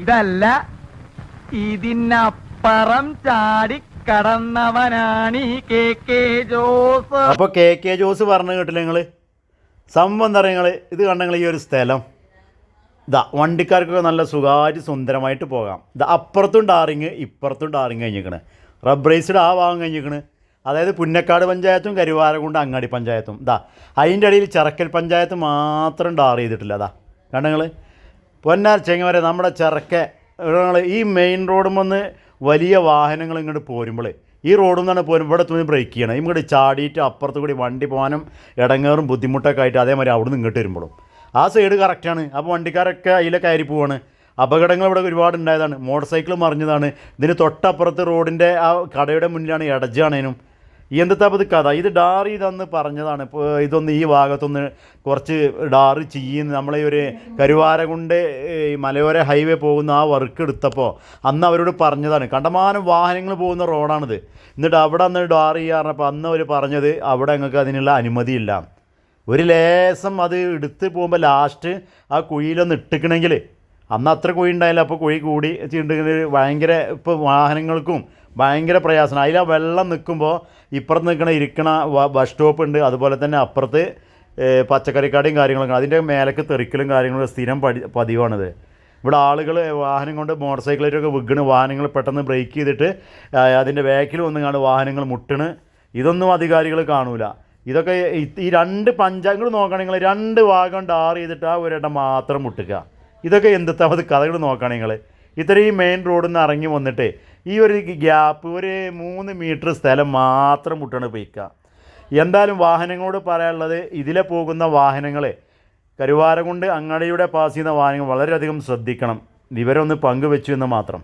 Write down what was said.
ഇതല്ല, ഇതിനപ്പുറം ചാടി കടന്നവനാണ് ഈ കെ ജോസ്. അപ്പോൾ കെ ജോസ് പറഞ്ഞു കേട്ടില്ല നിങ്ങൾ? സംഭവം എന്താ പറയുക, നിങ്ങൾ ഇത് കണ്ടെങ്കിൽ ഈ ഒരു സ്ഥലം ഇതാ വണ്ടിക്കാർക്കൊക്കെ നല്ല സുഖമായിട്ട് സുന്ദരമായിട്ട് പോകാം. ഇത് അപ്പുറത്തും ടാറിങ് ഇപ്പുറത്തും ടാറിങ് കഴിഞ്ഞിരിക്കണ്, റബ്ബറൈസ്ഡ് ആ ഭാഗം കഴിഞ്ഞിരിക്കണ്. അതായത് പുന്നക്കാട് പഞ്ചായത്തും കരുവാരകുണ്ട് അങ്ങാടി പഞ്ചായത്തും ഇതാ അതിൻ്റെ ഇടയിൽ ചെറക്കൽ പഞ്ചായത്ത് മാത്രം ടാർ ചെയ്തിട്ടില്ല. അതാ കണ്ടങ്ങൾ പൊന്നാർ ചെങ്ങവരെ നമ്മുടെ ഈ മെയിൻ റോഡും വന്ന് വലിയ വാഹനങ്ങൾ ഇങ്ങോട്ട് പോരുമ്പോൾ ഈ റോഡിൽ നിന്നാണ് പോരുമ്പോൾ ഇവിടെ തുണി ബ്രേക്ക് ചെയ്യണം. ഇങ്ങോട്ട് ചാടിയിട്ട് അപ്പുറത്ത് കൂടി വണ്ടി പോകാനും ഇടങ്ങേറും ബുദ്ധിമുട്ടൊക്കെ ആയിട്ട് അതേമാതിരി അവിടെ നിന്ന് ഇങ്ങോട്ട് വരുമ്പോഴും ആ സൈഡ് കറക്റ്റാണ്. അപ്പോൾ വണ്ടിക്കാരൊക്കെ അതിലെ കയറി പോവാണ്. അപകടങ്ങൾ ഇവിടെ ഒരുപാട് ഉണ്ടായതാണ്. മോട്ടോർ സൈക്കിൾ മറിഞ്ഞതാണ്. ഇതിന് തൊട്ടപ്പുറത്ത് റോഡിൻ്റെ ആ കടയുടെ മുന്നിലാണ് ഇടജാണേനും. എന്തിട്ടാപ്പോൾ ഇത് കഥ? ഇത് ഡാർ ചെയ്തെന്ന് പറഞ്ഞതാണ്. ഇപ്പോൾ ഇതൊന്ന് ഈ ഭാഗത്തൊന്ന് കുറച്ച് ഡാർ ചെയ്യുന്ന നമ്മളെ ഒരു കരുവാരകുണ്ട് മലയോര ഹൈവേ പോകുന്ന ആ വർക്ക് എടുത്തപ്പോൾ അന്ന് അവരോട് പറഞ്ഞതാണ്. കണ്ടമാനം വാഹനങ്ങൾ പോകുന്ന റോഡാണിത്. എന്നിട്ട് അവിടെ അന്ന് ഡാർ ചെയ്യാറപ്പോൾ അന്ന് അവർ പറഞ്ഞത് അവിടെ ഞങ്ങൾക്ക് അതിനുള്ള അനുമതിയില്ല. ഒരു ലേസം അത് എടുത്ത് പോകുമ്പോൾ ലാസ്റ്റ് ആ കുഴിയിലൊന്ന് ഇട്ടിക്കണമെങ്കിൽ അന്ന് അത്ര കുഴി ഉണ്ടായില്ല. അപ്പോൾ കുഴി കൂടി ചെയ്തിട്ടുണ്ടെങ്കിൽ ഭയങ്കര ഇപ്പോൾ വാഹനങ്ങൾക്കും ഭയങ്കര പ്രയാസമാണ്. അതിൽ ആ വെള്ളം നിൽക്കുമ്പോൾ ഇപ്പുറത്ത് ഇരിക്കണ ബസ് സ്റ്റോപ്പ് ഉണ്ട്, അതുപോലെ തന്നെ അപ്പുറത്ത് പച്ചക്കറിക്കടയും കാര്യങ്ങളൊക്കെ അതിൻ്റെ മേലേക്ക് തെറിക്കലും കാര്യങ്ങളും സ്ഥിരം പതിവാണിത്. ഇവിടെ ആളുകൾ വാഹനം കൊണ്ട് മോട്ടോർ സൈക്കിളിലൊക്കെ വിൽക്കണ്, വാഹനങ്ങൾ പെട്ടെന്ന് ബ്രേക്ക് ചെയ്തിട്ട് അതിൻ്റെ ബാക്കിൽ വന്നുകൊണ്ട് വാഹനങ്ങൾ മുട്ടണ്. ഇതൊന്നും അധികാരികൾ കാണൂല. ഇതൊക്കെ ഈ രണ്ട് പഞ്ചായത്തുകൾ നോക്കുകയാണെങ്കിൽ രണ്ട് ഭാഗം ഡാർ ചെയ്തിട്ട് ആ ഒരിടം മാത്രം മുട്ടുക. ഇതൊക്കെ എന്തെത്താമത് കഥകൾ നോക്കുകയാണെങ്കിൽ ഇത്രയും മെയിൻ റോഡിൽ നിന്ന് ഇറങ്ങി വന്നിട്ട് ഈ ഒരു ഗ്യാപ്പ് ഒരു 3 മീറ്റർ സ്ഥലം മാത്രം മുട്ടാണ് പോയിക്കുക. എന്തായാലും വാഹനങ്ങളോട് പറയാനുള്ളത്, ഇതിലെ പോകുന്ന വാഹനങ്ങൾ കരുവാരകുണ്ട് അങ്ങാടിയുടെ പാസ് ചെയ്യുന്ന വാഹനങ്ങൾ വളരെയധികം ശ്രദ്ധിക്കണം. വിവരം ഒന്ന് പങ്കുവെച്ചു എന്ന് മാത്രം.